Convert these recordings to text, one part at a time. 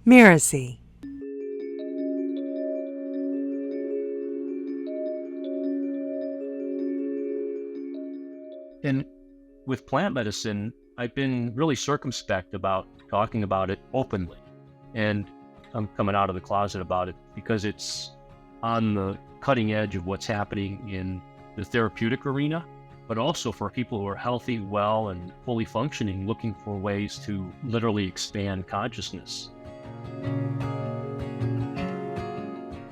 Mirasee. And with plant medicine, I've been really circumspect about talking about it openly. And I'm coming out of the closet about it because it's on the cutting edge of what's happening in the therapeutic arena, but also for people who are healthy, well, and fully functioning, looking for ways to literally expand consciousness.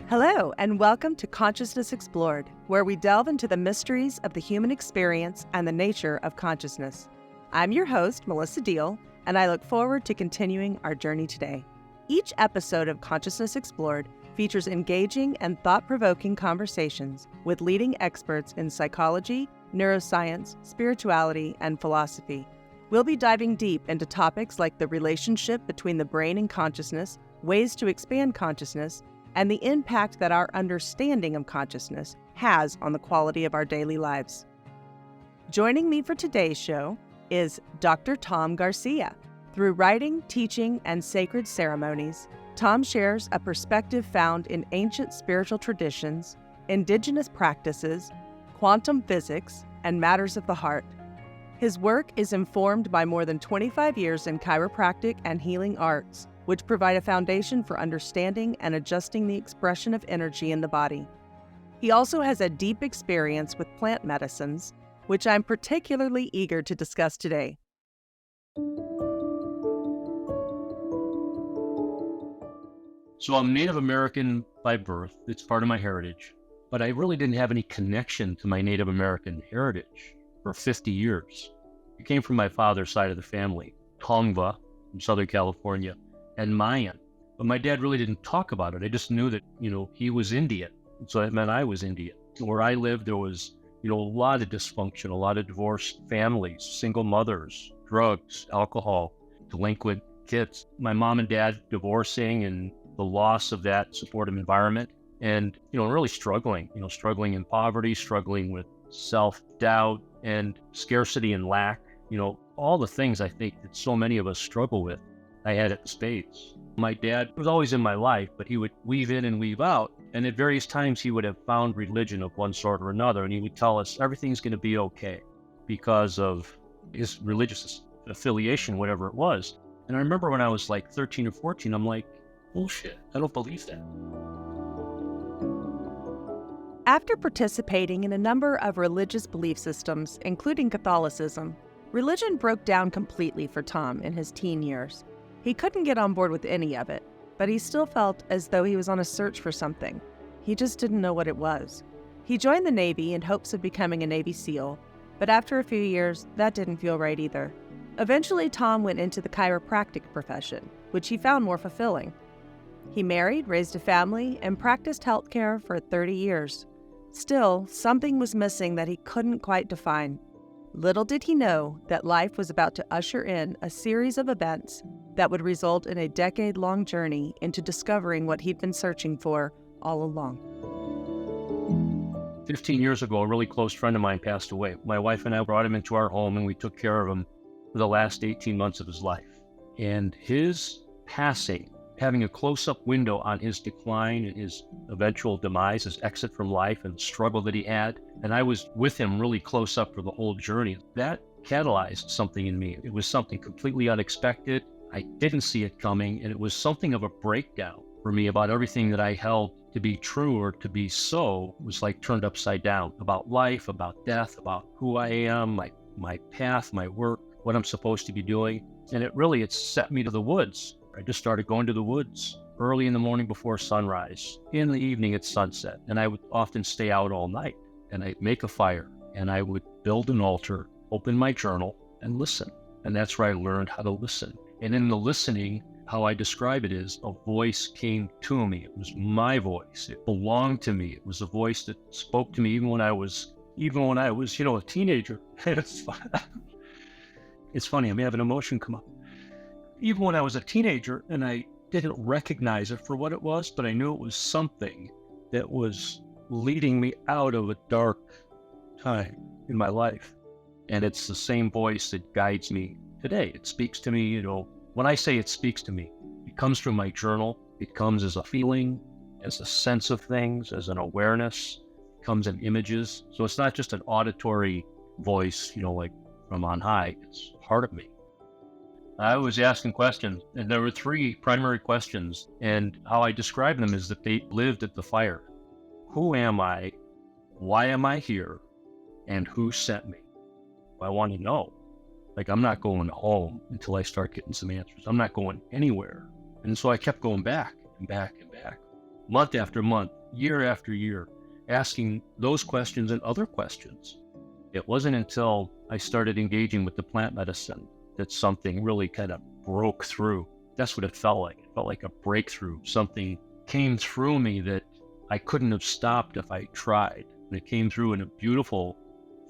Hello, and welcome to Consciousness Explored, where we delve into the mysteries of the human experience and the nature of consciousness. I'm your host, Melissa Deal, and I look forward to continuing our journey today. Each episode of Consciousness Explored features engaging and thought-provoking conversations with leading experts in psychology, neuroscience, spirituality, and philosophy. We'll be diving deep into topics like the relationship between the brain and consciousness, ways to expand consciousness, and the impact that our understanding of consciousness has on the quality of our daily lives. Joining me for today's show is Dr. Tom Garcia. Through writing, teaching, and sacred ceremonies, Tom shares a perspective found in ancient spiritual traditions, indigenous practices, quantum physics, and matters of the heart. His work is informed by more than 25 years in chiropractic and healing arts, which provide a foundation for understanding and adjusting the expression of energy in the body. He also has a deep experience with plant medicines, which I'm particularly eager to discuss today. So I'm Native American by birth. It's part of my heritage, but I really didn't have any connection to my Native American heritage for 50 years. It came from my father's side of the family, Tongva from Southern California, and Mayan. But my dad really didn't talk about it. I just knew that, he was Indian. So that meant I was Indian. Where I lived, there was, a lot of dysfunction, a lot of divorced families, single mothers, drugs, alcohol, delinquent kids. My mom and dad divorcing and the loss of that supportive environment. And, really struggling in poverty, struggling with self-doubt and scarcity and lack, all the things I think that so many of us struggle with. I had it in spades. My dad was always in my life, but he would weave in and weave out. And at various times he would have found religion of one sort or another. And he would tell us everything's going to be okay because of his religious affiliation, whatever it was. And I remember when I was like 13 or 14, I'm like, bullshit, I don't believe that. After participating in a number of religious belief systems, including Catholicism, religion broke down completely for Tom in his teen years. He couldn't get on board with any of it, but he still felt as though he was on a search for something. He just didn't know what it was. He joined the Navy in hopes of becoming a Navy SEAL, but after a few years, that didn't feel right either. Eventually, Tom went into the chiropractic profession, which he found more fulfilling. He married, raised a family, and practiced healthcare for 30 years. Still, something was missing that he couldn't quite define. Little did he know that life was about to usher in a series of events that would result in a decade-long journey into discovering what he'd been searching for all along. 15 years ago, a really close friend of mine passed away. My wife and I brought him into our home and we took care of him for the last 18 months of his life. And his passing, having a close-up window on his decline and his eventual demise, his exit from life and the struggle that he had, and I was with him really close up for the whole journey, that catalyzed something in me. It was something completely unexpected. I didn't see it coming, and it was something of a breakdown for me about everything that I held to be true or to be so was like turned upside down about life, about death, about who I am, my path, my work, what I'm supposed to be doing. And it set me to the woods. I just started going to the woods early in the morning before sunrise, in the evening at sunset. And I would often stay out all night and I'd make a fire and I would build an altar, open my journal and listen. And that's where I learned how to listen. And in the listening, how I describe it is a voice came to me. It was my voice. It belonged to me. It was a voice that spoke to me even when I was, a teenager. It's funny. I may have an emotion come up. Even when I was a teenager and I didn't recognize it for what it was, but I knew it was something that was leading me out of a dark time in my life. And it's the same voice that guides me today. It speaks to me, when I say it speaks to me, It comes through my journal. It comes as a feeling, as a sense of things, as an awareness. It comes in images. So it's not just an auditory voice, like from on high. It's part of me. I was asking questions, and there were 3 primary questions, and how I describe them is that they lived at the fire. Who am I? Why am I here? And who sent me? I want to know. I'm not going home until I start getting some answers. I'm not going anywhere. And so I kept going back and back and back, month after month, year after year, asking those questions and other questions. It wasn't until I started engaging with the plant medicine that something really kind of broke through. That's what it felt like. It felt like a breakthrough. Something came through me that I couldn't have stopped if I tried. And it came through in a beautiful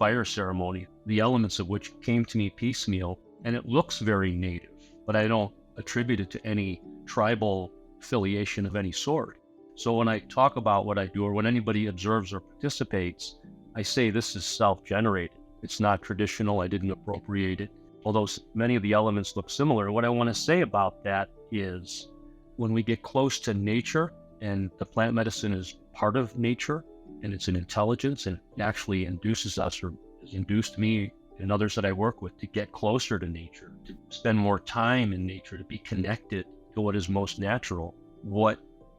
fire ceremony, the elements of which came to me piecemeal. And it looks very native, but I don't attribute it to any tribal affiliation of any sort. So when I talk about what I do, or when anybody observes or participates, I say this is self-generated. It's not traditional. I didn't appropriate it, although many of the elements look similar. What I want to say about that is when we get close to nature, and the plant medicine is part of nature, and it's an intelligence, and it actually induces us, or has induced me and others that I work with, to get closer to nature, to spend more time in nature, to be connected to what is most natural. What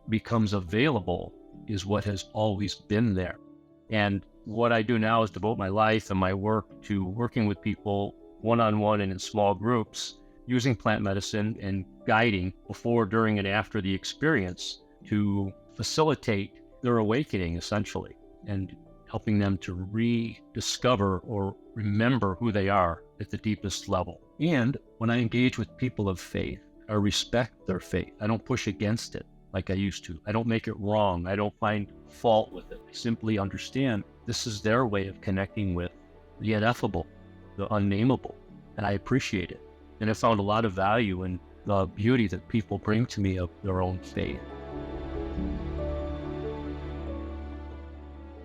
becomes available is what has always been there. And what I do now is devote my life and my work to working with people one-on-one and in small groups, using plant medicine and guiding before, during, and after the experience to facilitate their awakening, essentially, and helping them to rediscover or remember who they are at the deepest level. And when I engage with people of faith, I respect their faith. I don't push against it like I used to. I don't make it wrong. I don't find fault with it. I simply understand this is their way of connecting with the ineffable, the unnameable, and I appreciate it. And I found a lot of value in the beauty that people bring to me of their own faith.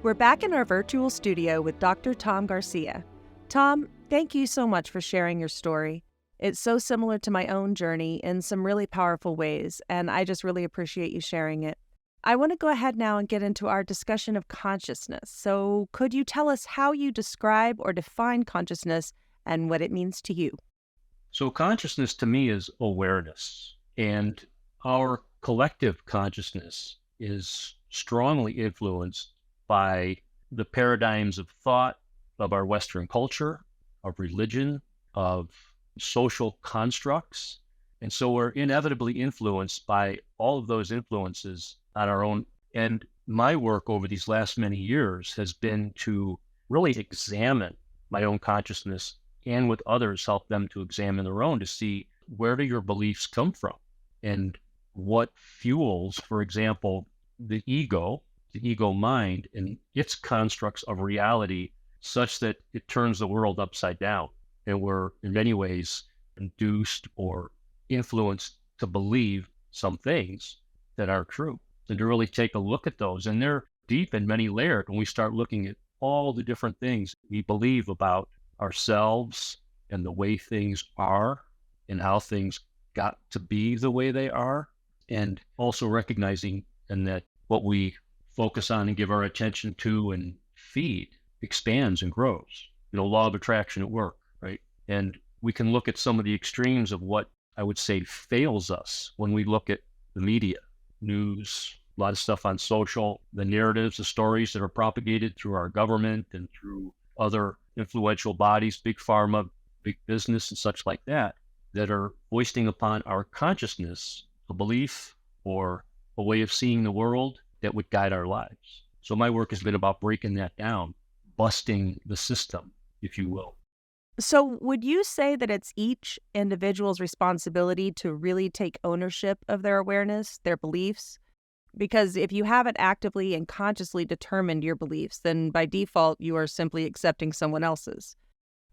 We're back in our virtual studio with Dr. Tom Garcia. Tom, thank you so much for sharing your story. It's so similar to my own journey in some really powerful ways, and I just really appreciate you sharing it. I want to go ahead now and get into our discussion of consciousness. So could you tell us how you describe or define consciousness and what it means to you? So consciousness to me is awareness, and our collective consciousness is strongly influenced by the paradigms of thought of our Western culture, of religion, of social constructs. And so we're inevitably influenced by all of those influences on our own. And my work over these last many years has been to really examine my own consciousness, and with others, help them to examine their own, to see where do your beliefs come from and what fuels, for example, the ego mind and its constructs of reality, such that it turns the world upside down. And we're in many ways induced or influenced to believe some things that are true, and to really take a look at those. And they're deep and many layered when we start looking at all the different things we believe about ourselves and the way things are and how things got to be the way they are. And also recognizing and that what we focus on and give our attention to and feed expands and grows. Law of attraction at work, right? And we can look at some of the extremes of what I would say fails us when we look at the media, news, a lot of stuff on social, the narratives, the stories that are propagated through our government and through other influential bodies, big pharma, big business, and such like that, that are foisting upon our consciousness a belief or a way of seeing the world that would guide our lives. So my work has been about breaking that down, busting the system, if you will. So would you say that it's each individual's responsibility to really take ownership of their awareness, their beliefs? Because if you haven't actively and consciously determined your beliefs, then by default, you are simply accepting someone else's.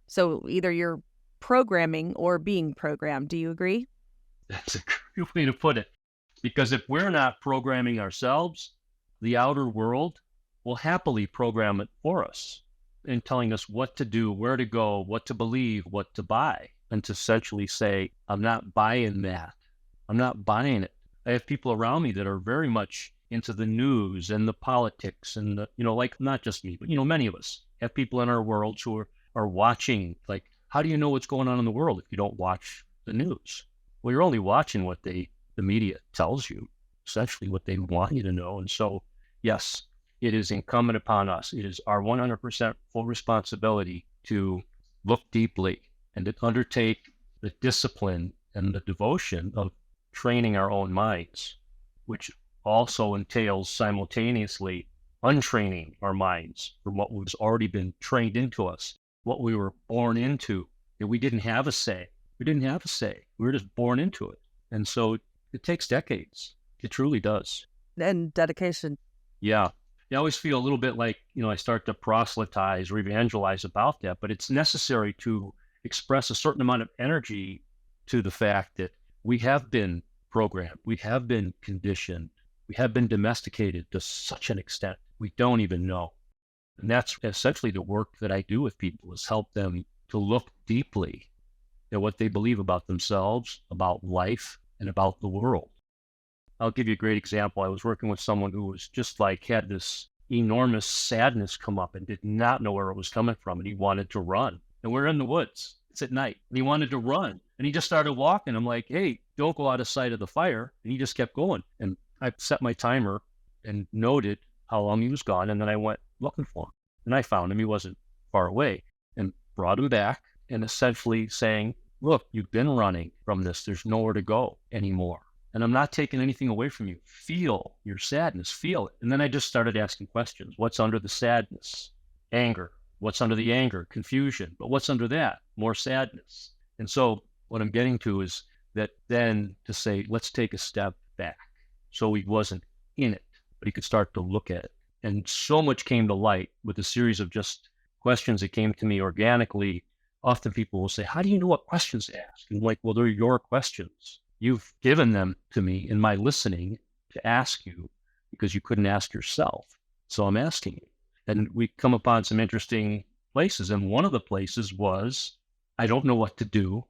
So either you're programming or being programmed. Do you agree? That's a great way to put it. Because if we're not programming ourselves, the outer world will happily program it for us and telling us what to do, where to go, what to believe, what to buy, and to essentially say, I'm not buying that. I'm not buying it. I have people around me that are very much into the news and the politics and the, like not just me, but, many of us have people in our world who are watching. Like, how do you know what's going on in the world if you don't watch the news? Well, you're only watching what the media tells you, essentially what they want you to know. And so, yes, it is incumbent upon us. It is our 100% full responsibility to look deeply and to undertake the discipline and the devotion of training our own minds, which also entails simultaneously untraining our minds from what was already been trained into us, what we were born into, that we didn't have a say. We didn't have a say. We were just born into it. And so it takes decades. It truly does. And dedication. Yeah. I always feel a little bit like, I start to proselytize or evangelize about that, but it's necessary to express a certain amount of energy to the fact that we have been programmed, we have been conditioned, we have been domesticated to such an extent we don't even know. And that's essentially the work that I do with people, is help them to look deeply at what they believe about themselves, about life, and about the world. I'll give you a great example. I was working with someone who was just like, had this enormous sadness come up and did not know where it was coming from. And he wanted to run. And we're in the woods. It's at night. And he wanted to run. And he just started walking. I'm like, hey, don't go out of sight of the fire. And he just kept going. And I set my timer and noted how long he was gone. And then I went looking for him. And I found him. He wasn't far away, and brought him back and essentially saying, look, you've been running from this. There's nowhere to go anymore. And I'm not taking anything away from you. Feel your sadness, feel it. And then I just started asking questions. What's under the sadness? Anger. What's under the anger? Confusion. But what's under that? More sadness. And so what I'm getting to is that then to say, let's take a step back. So he wasn't in it, but he could start to look at it. And so much came to light with a series of just questions that came to me organically. Often people will say, how do you know what questions to ask? And I'm like, well, they're your questions. You've given them to me in my listening to ask you because you couldn't ask yourself. So I'm asking you. And we come upon some interesting places. And one of the places was, I don't know what to do,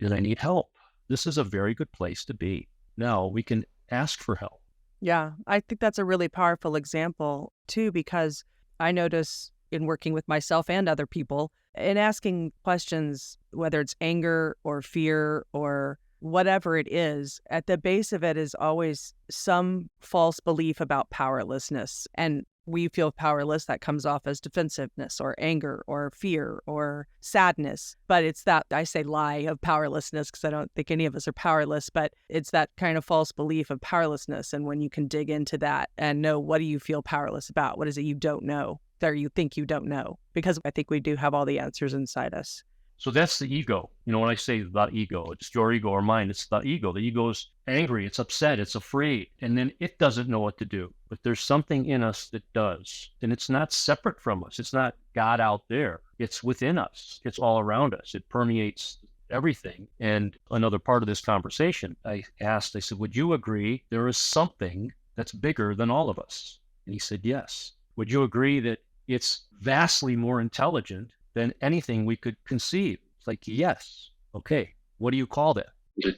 and I need help. This is a very good place to be. Now we can ask for help. Yeah, I think that's a really powerful example too, because I notice in working with myself and other people, in asking questions, whether it's anger or fear or whatever it is, at the base of it is always some false belief about powerlessness. And we feel powerless, that comes off as defensiveness or anger or fear or sadness. But it's that, I say lie of powerlessness because I don't think any of us are powerless, but it's that kind of false belief of powerlessness. And when you can dig into that and know, what do you feel powerless about? What is it you don't know, or you think you don't know? Because I think we do have all the answers inside us. So that's the ego. When I say the ego, it's your ego or mine. It's the ego. The ego's angry, it's upset, it's afraid, and then it doesn't know what to do. But there's something in us that does, and it's not separate from us. It's not God out there. It's within us. It's all around us. It permeates everything. And another part of this conversation, I said, would you agree there is something that's bigger than all of us? And he said, yes. Would you agree that it's vastly more intelligent than anything we could conceive? It's like, yes. Okay. What do you call that?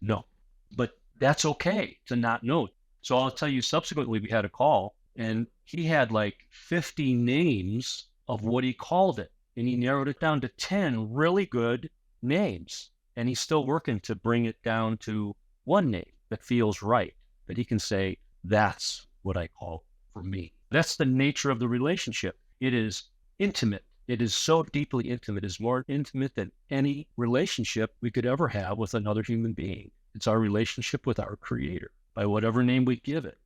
No. But that's okay to not know. So I'll tell you, subsequently, we had a call and he had like 50 names of what he called it. And he narrowed it down to 10 really good names. And he's still working to bring it down to one name that feels right, that he can say, that's what I call for me. That's the nature of the relationship. It is intimate. It is so deeply intimate. It's more intimate than any relationship we could ever have with another human being. It's our relationship with our Creator, by whatever name we give it.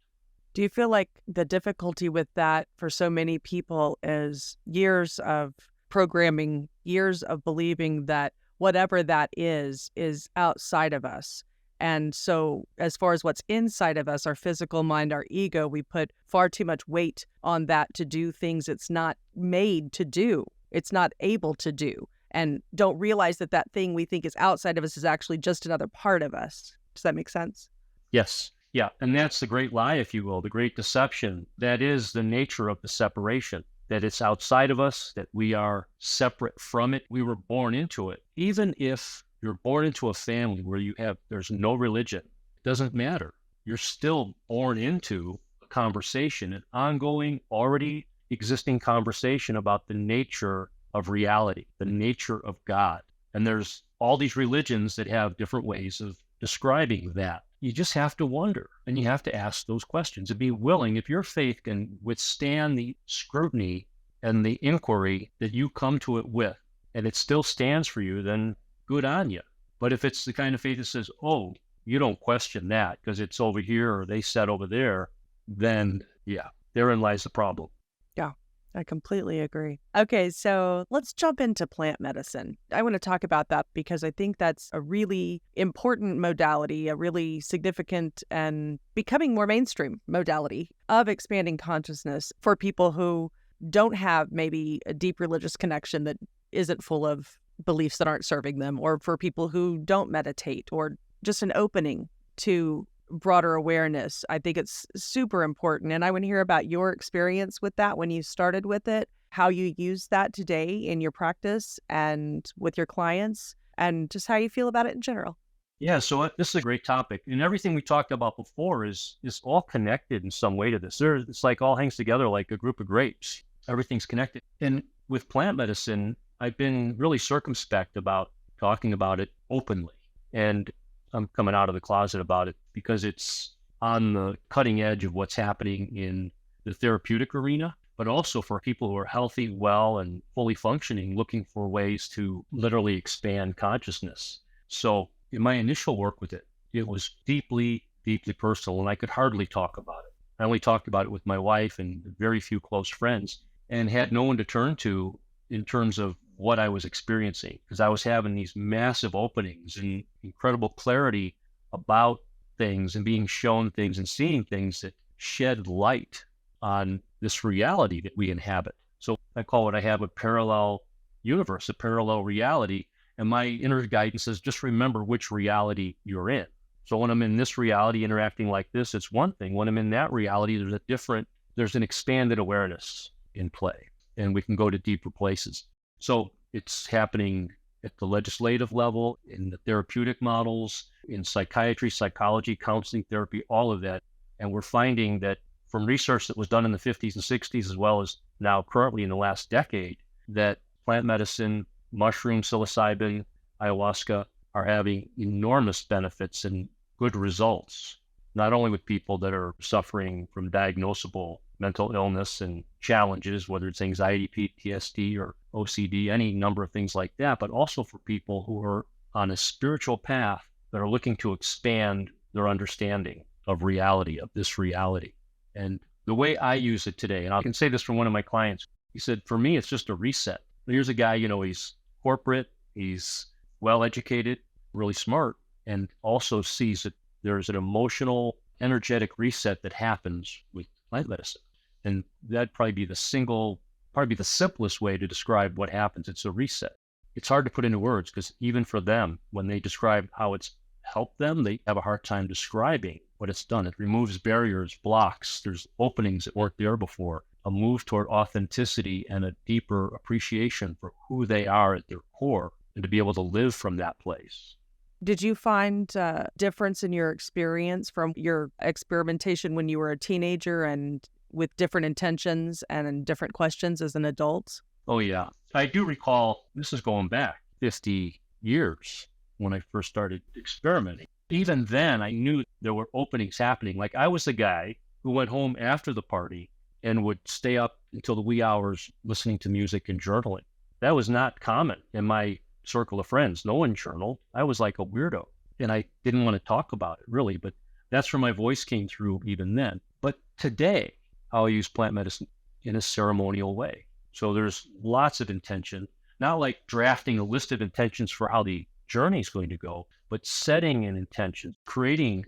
Do you feel like the difficulty with that for so many people is years of programming, years of believing that whatever that is outside of us? And so as far as what's inside of us, our physical mind, our ego, we put far too much weight on that to do things it's not made to do. It's not able to do. And don't realize that that thing we think is outside of us is actually just another part of us. Does that make sense? Yes. Yeah. And that's the great lie, if you will, the great deception. That is the nature of the separation, that it's outside of us, that we are separate from it. We were born into it. Even if you're born into a family where there's no religion Doesn't matter. You're still born into a conversation, an ongoing, already existing conversation about the nature of reality, the nature of God. And there's all these religions that have different ways of describing that. You just have to wonder, and you have to ask those questions and be willing. If your faith can withstand the scrutiny and the inquiry that you come to it with, and it still stands for you, then good on you. But if it's the kind of faith that says, oh, you don't question that because it's over here or they said over there, then yeah, therein lies the problem. Yeah, I completely agree. Okay, so let's jump into plant medicine. I want to talk about that because I think that's a really important modality, a really significant and becoming more mainstream modality of expanding consciousness for people who don't have maybe a deep religious connection that isn't full of beliefs that aren't serving them, or for people who don't meditate, or just an opening to broader awareness. I think it's super important. And I want to hear about your experience with that when you started with it, how you use that today in your practice and with your clients, and just how you feel about it in general. Yeah, so this is a great topic. And everything we talked about before is all connected in some way to this. It's like all hangs together like a group of grapes. Everything's connected. And with plant medicine, I've been really circumspect about talking about it openly. And I'm coming out of the closet about it because it's on the cutting edge of what's happening in the therapeutic arena, but also for people who are healthy, well, and fully functioning, looking for ways to literally expand consciousness. So in my initial work with it, it was deeply, deeply personal, and I could hardly talk about it. I only talked about it with my wife and very few close friends, and had no one to turn to in terms of what I was experiencing, because I was having these massive openings and incredible clarity about things and being shown things and seeing things that shed light on this reality that we inhabit. So I call it, I have a parallel universe, a parallel reality. And my inner guidance says, just remember which reality you're in. So when I'm in this reality interacting like this, it's one thing. When I'm in that reality, there's an expanded awareness in play, and we can go to deeper places. So it's happening at the legislative level, in the therapeutic models, in psychiatry, psychology, counseling, therapy, all of that. And we're finding that from research that was done in the 50s and 60s, as well as now currently in the last decade, that plant medicine, mushroom, psilocybin, ayahuasca are having enormous benefits and good results, not only with people that are suffering from diagnosable mental illness and challenges, whether it's anxiety, PTSD, or OCD, any number of things like that, but also for people who are on a spiritual path that are looking to expand their understanding of reality, of this reality. And the way I use it today, and I can say this from one of my clients, he said, for me, it's just a reset. Here's a guy, he's corporate, he's well-educated, really smart, and also sees that there's an emotional, energetic reset that happens with plant medicine. And that'd probably be the simplest way to describe what happens. It's a reset. It's hard to put into words because even for them, when they describe how it's helped them, they have a hard time describing what it's done. It removes barriers, blocks. There's openings that weren't there before, a move toward authenticity and a deeper appreciation for who they are at their core, and to be able to live from that place. Did you find a difference in your experience from your experimentation when you were a teenager and with different intentions and different questions as an adult? Oh, yeah. I do recall, this is going back 50 years when I first started experimenting. Even then, I knew there were openings happening. Like I was the guy who went home after the party and would stay up until the wee hours listening to music and journaling. That was not common in my circle of friends. No one journaled. I was like a weirdo, and I didn't want to talk about it really, but that's where my voice came through even then. But today, I'll use plant medicine in a ceremonial way. So there's lots of intention, not like drafting a list of intentions for how the journey is going to go, but setting an intention, creating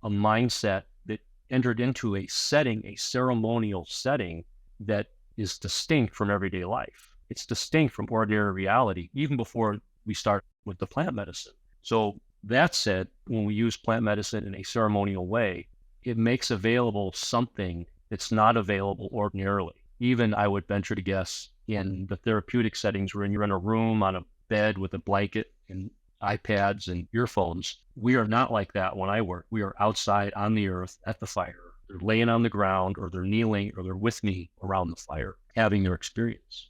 a mindset that entered into a setting, a ceremonial setting that is distinct from everyday life. It's distinct from ordinary reality, even before we start with the plant medicine. So that said, when we use plant medicine in a ceremonial way, it makes available something that's not available ordinarily. Even, I would venture to guess, in the therapeutic settings where you're in a room on a bed with a blanket and iPads and earphones. We are not like that when I work. We are outside on the earth at the fire. They're laying on the ground, or they're kneeling, or they're with me around the fire, having their experience.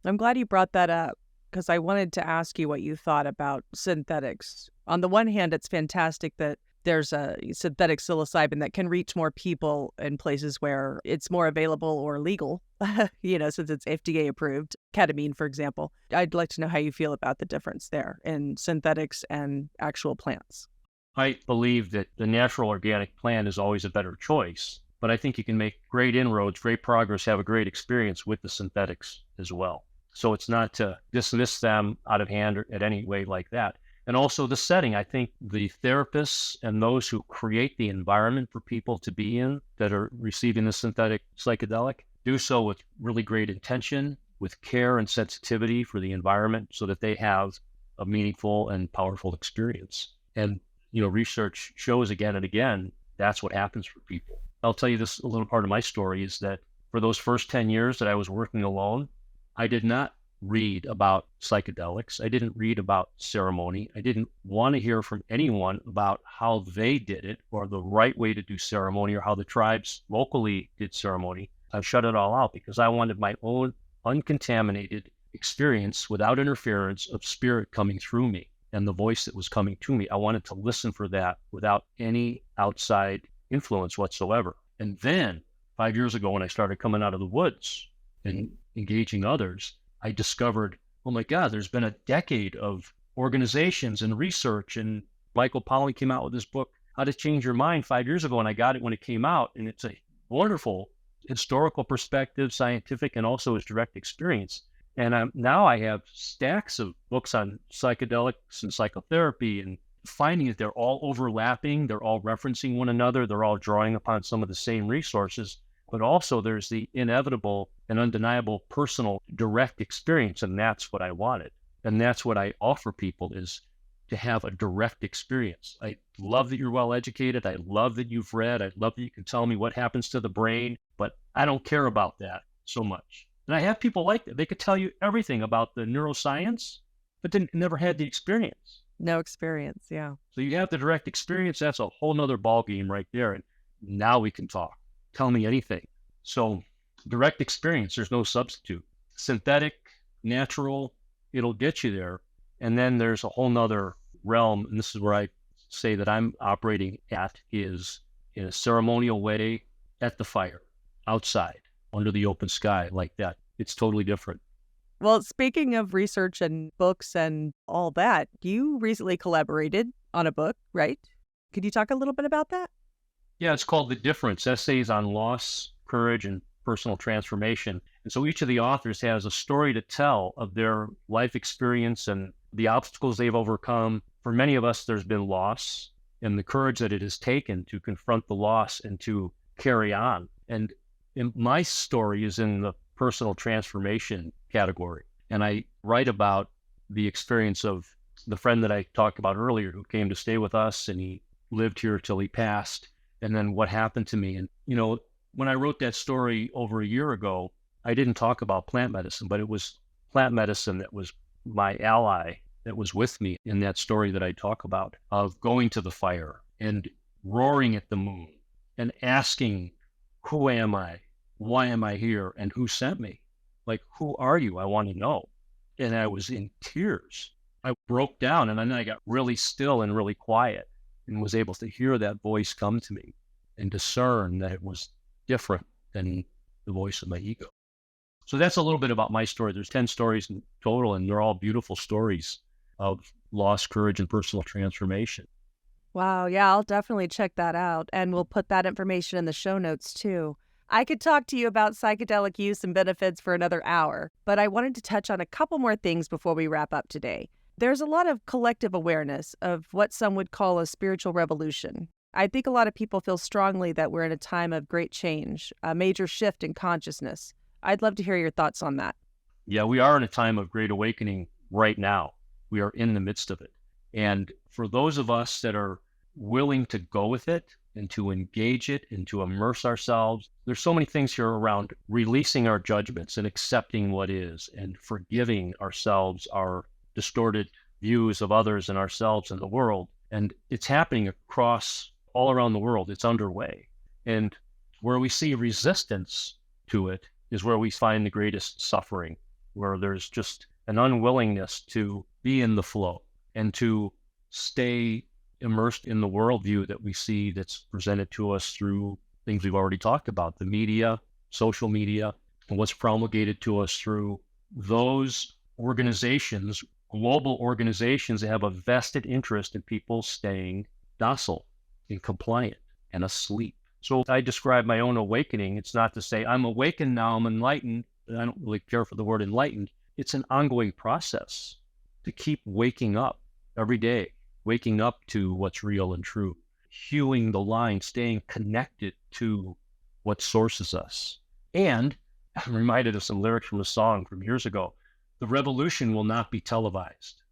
I'm glad you brought that up because I wanted to ask you what you thought about synthetics. On the one hand, it's fantastic that there's a synthetic psilocybin that can reach more people in places where it's more available or legal, since it's FDA approved, ketamine, for example. I'd like to know how you feel about the difference there in synthetics and actual plants. I believe that the natural organic plant is always a better choice, but I think you can make great inroads, great progress, have a great experience with the synthetics as well. So it's not to dismiss them out of hand or at any way like that. And also the setting. I think the therapists and those who create the environment for people to be in that are receiving the synthetic psychedelic do so with really great intention, with care and sensitivity for the environment so that they have a meaningful and powerful experience. And, research shows again and again, that's what happens for people. I'll tell you this, a little part of my story is that for those first 10 years that I was working alone, I did not read about psychedelics. I didn't read about ceremony. I didn't want to hear from anyone about how they did it or the right way to do ceremony or how the tribes locally did ceremony. I shut it all out because I wanted my own uncontaminated experience without interference of spirit coming through me and the voice that was coming to me. I wanted to listen for that without any outside influence whatsoever. And then 5 years ago, when I started coming out of the woods and engaging others, I discovered, oh my God, there's been a decade of organizations and research. And Michael Pollan came out with this book, How to Change Your Mind, 5 years ago. And I got it when it came out. And it's a wonderful historical perspective, scientific, and also his direct experience. And now I have stacks of books on psychedelics and psychotherapy and finding that they're all overlapping. They're all referencing one another. They're all drawing upon some of the same resources. But also there's the inevitable and undeniable personal direct experience. And that's what I wanted. And that's what I offer people is to have a direct experience. I love that you're well educated. I love that you've read. I love that you can tell me what happens to the brain, but I don't care about that so much. And I have people like that. They could tell you everything about the neuroscience, but then never had the experience. No experience, yeah. So you have the direct experience. That's a whole nother ballgame right there. And now we can talk. Tell me anything. So direct experience, there's no substitute. Synthetic, natural, it'll get you there. And then there's a whole nother realm, and this is where I say that I'm operating at, is in a ceremonial way at the fire, outside, under the open sky, like that. It's totally different. Well, speaking of research and books and all that, you recently collaborated on a book, right? Could you talk a little bit about that? Yeah, it's called The Difference, Essays on Loss, Courage, and Personal Transformation. And so each of the authors has a story to tell of their life experience and the obstacles they've overcome. For many of us, there's been loss and the courage that it has taken to confront the loss and to carry on. And my story is in the personal transformation category. And I write about the experience of the friend that I talked about earlier who came to stay with us, and he lived here till he passed. And then what happened to me. And, when I wrote that story over a year ago, I didn't talk about plant medicine, but it was plant medicine that was my ally, that was with me in that story that I talk about, of going to the fire and roaring at the moon and asking, who am I? Why am I here? And who sent me? Like, who are you? I want to know. And I was in tears. I broke down, and then I got really still and really quiet and was able to hear that voice come to me and discern that it was different than the voice of my ego. So that's a little bit about my story. There's 10 stories in total, and they're all beautiful stories of loss, courage, and personal transformation. Wow. Yeah, I'll definitely check that out. And we'll put that information in the show notes too. I could talk to you about psychedelic use and benefits for another hour, but I wanted to touch on a couple more things before we wrap up today. There's a lot of collective awareness of what some would call a spiritual revolution. I think a lot of people feel strongly that we're in a time of great change, a major shift in consciousness. I'd love to hear your thoughts on that. Yeah, we are in a time of great awakening right now. We are in the midst of it. And for those of us that are willing to go with it and to engage it and to immerse ourselves, there's so many things here around releasing our judgments and accepting what is and forgiving ourselves our distorted views of others and ourselves and the world. And it's happening across all around the world. It's underway. And where we see resistance to it is where we find the greatest suffering, where there's just an unwillingness to be in the flow and to stay immersed in the worldview that we see that's presented to us through things we've already talked about, the media, social media, and what's promulgated to us through those organizations, global organizations that have a vested interest in people staying docile and compliant and asleep. So I describe my own awakening. It's not to say I'm awakened now, I'm enlightened. I don't really care for the word enlightened. It's an ongoing process to keep waking up every day, waking up to what's real and true, hewing the line, staying connected to what sources us. And I'm reminded of some lyrics from a song from years ago. The revolution will not be televised.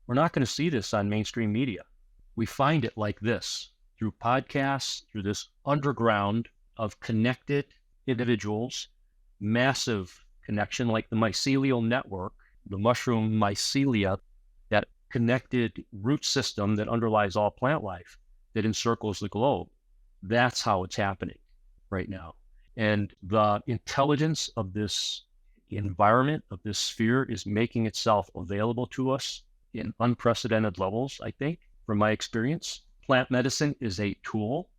We're not going to see this on mainstream media. We find it like this, through podcasts, through this underground of connected individuals, massive connection like the mycelial network, the mushroom mycelia, that connected root system that underlies all plant life that encircles the globe. That's how it's happening right now. And the intelligence of this environment, of this sphere, is making itself available to us in unprecedented levels, I think, from my experience. Plant medicine is a tool,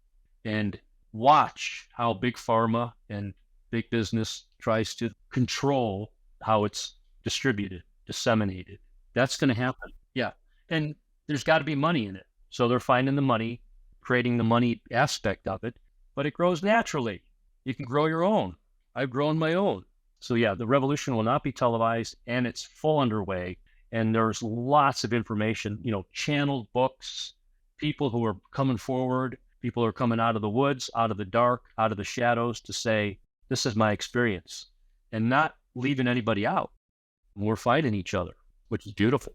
and watch how big pharma and big business tries to control how it's distributed, disseminated. That's going to happen. Yeah. And there's got to be money in it. So they're finding the money, creating the money aspect of it, but it grows naturally. You can grow your own. I've grown my own. So yeah, the revolution will not be televised, and it's full underway. And there's lots of information, channeled books, people who are coming forward, people who are coming out of the woods, out of the dark, out of the shadows to say, this is my experience, and not leaving anybody out. We're fighting each other, which is beautiful.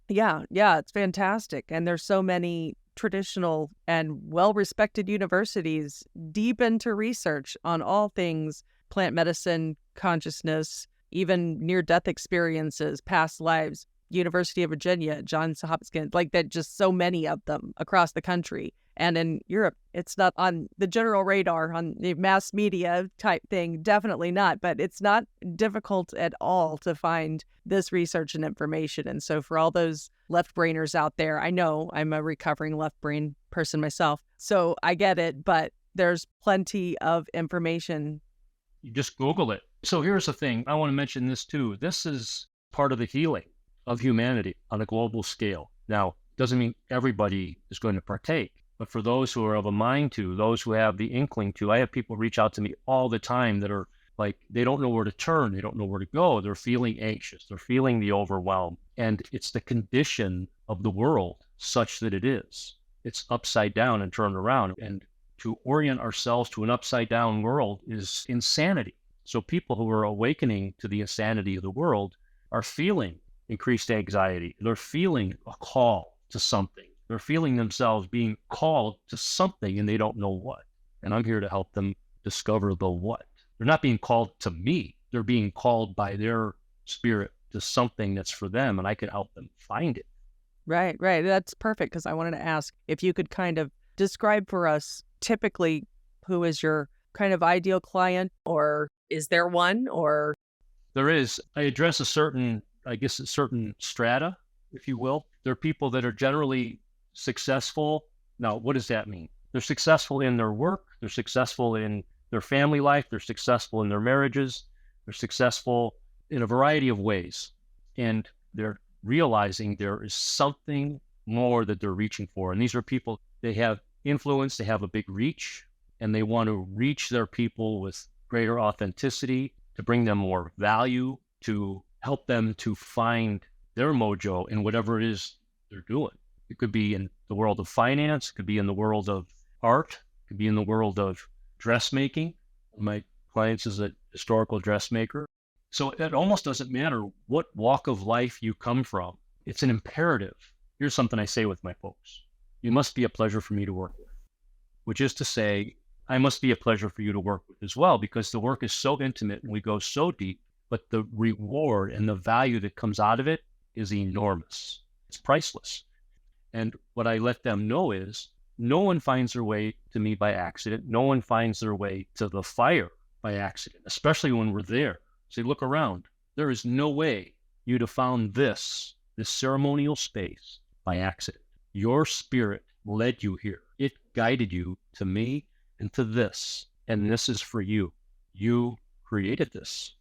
Yeah, it's fantastic. And there's so many traditional and well-respected universities deep into research on all things plant medicine, consciousness, even near-death experiences, past lives. University of Virginia, Johns Hopkins, like that, just so many of them across the country. And in Europe, it's not on the general radar, on the mass media type thing, definitely not, but it's not difficult at all to find this research and information. And so for all those left-brainers out there, I know I'm a recovering left-brain person myself, so I get it, but there's plenty of information. You just Google it. So here's the thing. I want to mention this too. This is part of the healing of humanity on a global scale. Now, doesn't mean everybody is going to partake, but for those who are of a mind to, those who have the inkling to, I have people reach out to me all the time that are like, they don't know where to turn, they don't know where to go, they're feeling anxious, they're feeling the overwhelm, and it's the condition of the world such that it is. It's upside down and turned around, and to orient ourselves to an upside down world is insanity. So people who are awakening to the insanity of the world are feeling increased anxiety. They're feeling a call to something. They're feeling themselves being called to something, and they don't know what. And I'm here to help them discover the what. They're not being called to me. They're being called by their spirit to something that's for them, and I can help them find it. Right. That's perfect, because I wanted to ask if you could kind of describe for us typically who is your kind of ideal client, or is there one, or? There is. I address a certain strata, if you will. There are people that are generally successful. Now, what does that mean? They're successful in their work. They're successful in their family life. They're successful in their marriages. They're successful in a variety of ways. And they're realizing there is something more that they're reaching for. And these are people, they have influence, they have a big reach, and they want to reach their people with greater authenticity, to bring them more value, to help them to find their mojo in whatever it is they're doing. It could be in the world of finance, it could be in the world of art, it could be in the world of dressmaking. My clients is a historical dressmaker. So it almost doesn't matter what walk of life you come from. It's an imperative. Here's something I say with my folks. You must be a pleasure for me to work with, which is to say, I must be a pleasure for you to work with as well, because the work is so intimate and we go so deep, but the reward and the value that comes out of it is enormous. It's priceless. And what I let them know is no one finds their way to me by accident. No one finds their way to the fire by accident, especially when we're there. So look around. There is no way you'd have found this ceremonial space by accident. Your spirit led you here. It guided you to me and to this. And this is for you. You created this.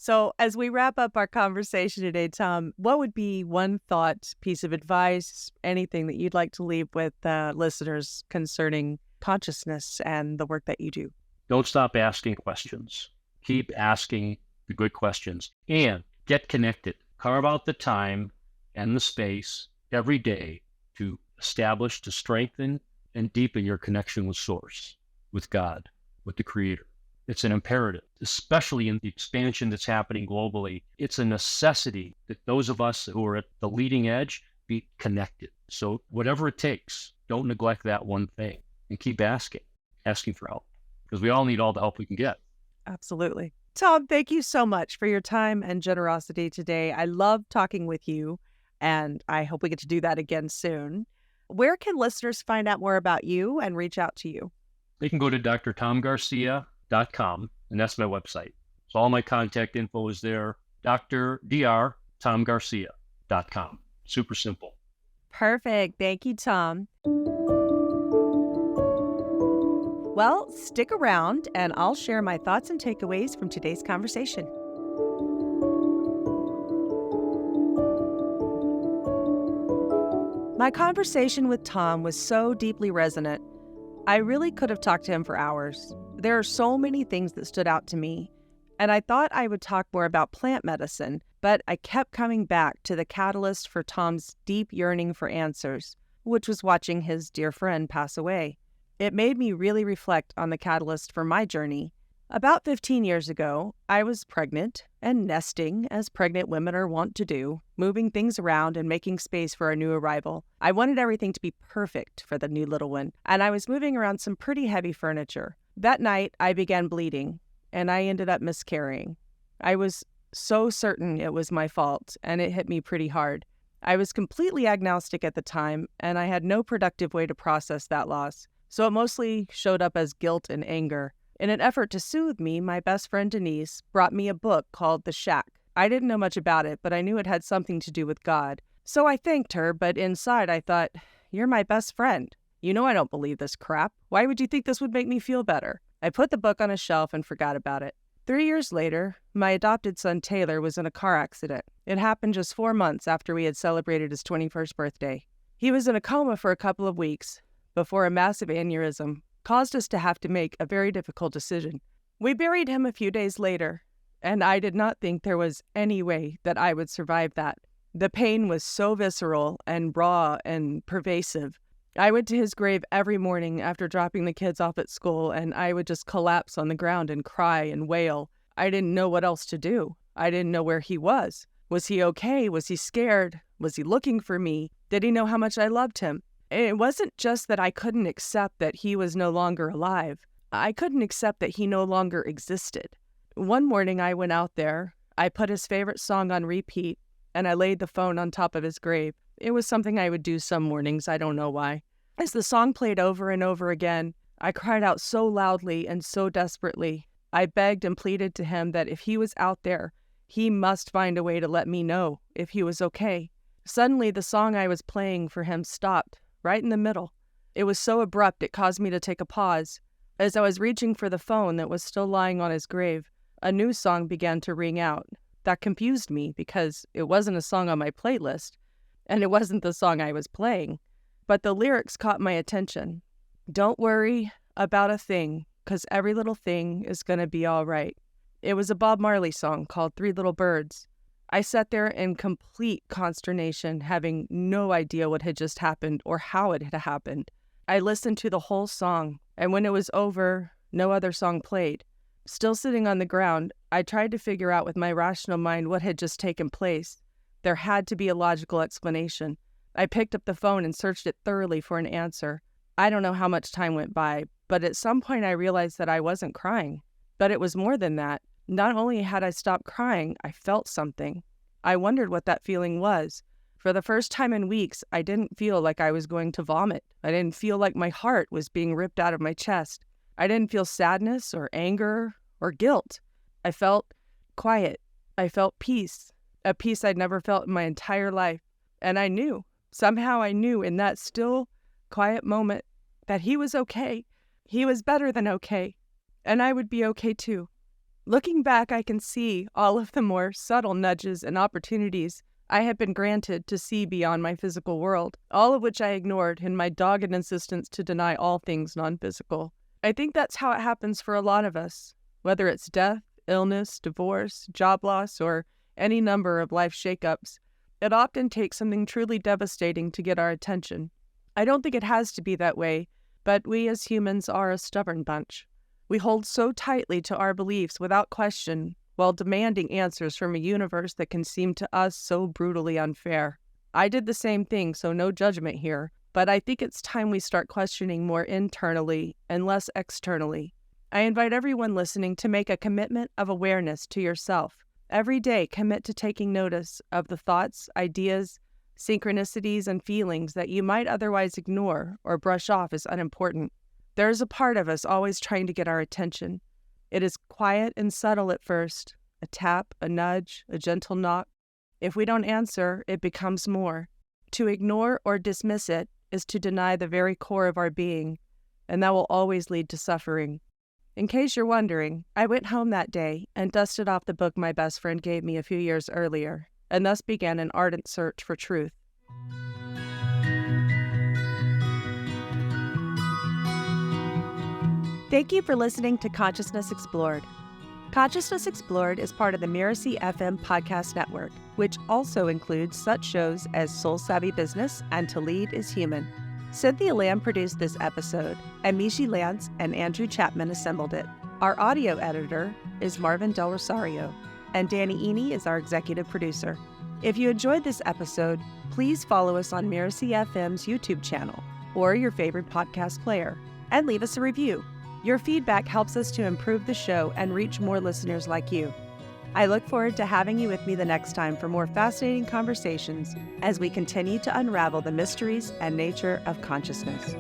So as we wrap up our conversation today, Tom, what would be one thought, piece of advice, anything that you'd like to leave with listeners concerning consciousness and the work that you do? Don't stop asking questions. Keep asking the good questions and get connected. Carve out the time and the space every day to establish, to strengthen, and deepen your connection with Source, with God, with the Creator. It's an imperative, especially in the expansion that's happening globally. It's a necessity that those of us who are at the leading edge be connected. So whatever it takes, don't neglect that one thing and keep asking for help, because we all need all the help we can get. Absolutely. Tom, thank you so much for your time and generosity today. I love talking with you, and I hope we get to do that again soon. Where can listeners find out more about you and reach out to you? They can go to drtomgarcia.com, and that's my website. So all my contact info is there, drtomgarcia.com. Super simple. Perfect. Thank you, Tom. Well, stick around and I'll share my thoughts and takeaways from today's conversation. My conversation with Tom was so deeply resonant. I really could have talked to him for hours. There are so many things that stood out to me, and I thought I would talk more about plant medicine, but I kept coming back to the catalyst for Tom's deep yearning for answers, which was watching his dear friend pass away. It made me really reflect on the catalyst for my journey. About 15 years ago, I was pregnant and nesting, as pregnant women are wont to do, moving things around and making space for a new arrival. I wanted everything to be perfect for the new little one, and I was moving around some pretty heavy furniture. That night, I began bleeding, and I ended up miscarrying. I was so certain it was my fault, and it hit me pretty hard. I was completely agnostic at the time, and I had no productive way to process that loss. So it mostly showed up as guilt and anger. In an effort to soothe me, my best friend Denise brought me a book called The Shack. I didn't know much about it, but I knew it had something to do with God. So I thanked her, but inside I thought, you're my best friend. You know I don't believe this crap. Why would you think this would make me feel better? I put the book on a shelf and forgot about it. 3 years later, my adopted son Taylor was in a car accident. It happened just 4 months after we had celebrated his 21st birthday. He was in a coma for a couple of weeks before a massive aneurysm caused us to have to make a very difficult decision. We buried him a few days later, and I did not think there was any way that I would survive that. The pain was so visceral and raw and pervasive. I went to his grave every morning after dropping the kids off at school, and I would just collapse on the ground and cry and wail. I didn't know what else to do. I didn't know where he was. Was he okay? Was he scared? Was he looking for me? Did he know how much I loved him? It wasn't just that I couldn't accept that he was no longer alive. I couldn't accept that he no longer existed. One morning I went out there, I put his favorite song on repeat, and I laid the phone on top of his grave. It was something I would do some mornings, I don't know why. As the song played over and over again, I cried out so loudly and so desperately. I begged and pleaded to him that if he was out there, he must find a way to let me know if he was okay. Suddenly, the song I was playing for him stopped, right in the middle. It was so abrupt it caused me to take a pause. As I was reaching for the phone that was still lying on his grave, a new song began to ring out. That confused me because it wasn't a song on my playlist, and it wasn't the song I was playing. But the lyrics caught my attention. Don't worry about a thing, 'cause every little thing is gonna be all right. It was a Bob Marley song called 3 Little Birds. I sat there in complete consternation, having no idea what had just happened or how it had happened. I listened to the whole song, and when it was over, no other song played. Still sitting on the ground, I tried to figure out with my rational mind what had just taken place. There had to be a logical explanation. I picked up the phone and searched it thoroughly for an answer. I don't know how much time went by, but at some point I realized that I wasn't crying. But it was more than that. Not only had I stopped crying, I felt something. I wondered what that feeling was. For the first time in weeks, I didn't feel like I was going to vomit. I didn't feel like my heart was being ripped out of my chest. I didn't feel sadness or anger or guilt. I felt quiet. I felt peace, a peace I'd never felt in my entire life. And I knew, somehow I knew in that still, quiet moment that he was okay. He was better than okay. And I would be okay too. Looking back, I can see all of the more subtle nudges and opportunities I had been granted to see beyond my physical world, all of which I ignored in my dogged insistence to deny all things non-physical. I think that's how it happens for a lot of us, whether it's death, illness, divorce, job loss, or any number of life shakeups. It often takes something truly devastating to get our attention. I don't think it has to be that way, but we as humans are a stubborn bunch. We hold so tightly to our beliefs without question, while demanding answers from a universe that can seem to us so brutally unfair. I did the same thing, so no judgment here, but I think it's time we start questioning more internally and less externally. I invite everyone listening to make a commitment of awareness to yourself. Every day, commit to taking notice of the thoughts, ideas, synchronicities, and feelings that you might otherwise ignore or brush off as unimportant. There is a part of us always trying to get our attention. It is quiet and subtle at first, a tap, a nudge, a gentle knock. If we don't answer, it becomes more. To ignore or dismiss it is to deny the very core of our being, and that will always lead to suffering. In case you're wondering, I went home that day and dusted off the book my best friend gave me a few years earlier, and thus began an ardent search for truth. Thank you for listening to Consciousness Explored. Consciousness Explored is part of the Mirasee FM podcast network, which also includes such shows as Soul Savvy Business and To Lead is Human. Cynthia Lamb produced this episode, and Michi, Lantz, and Andrew Chapman assembled it. Our audio editor is Marvin Del Rosario, and Danny Eni is our executive producer. If you enjoyed this episode, please follow us on Mirasee FM's YouTube channel or your favorite podcast player, and leave us a review. Your feedback helps us to improve the show and reach more listeners like you. I look forward to having you with me the next time for more fascinating conversations as we continue to unravel the mysteries and nature of consciousness.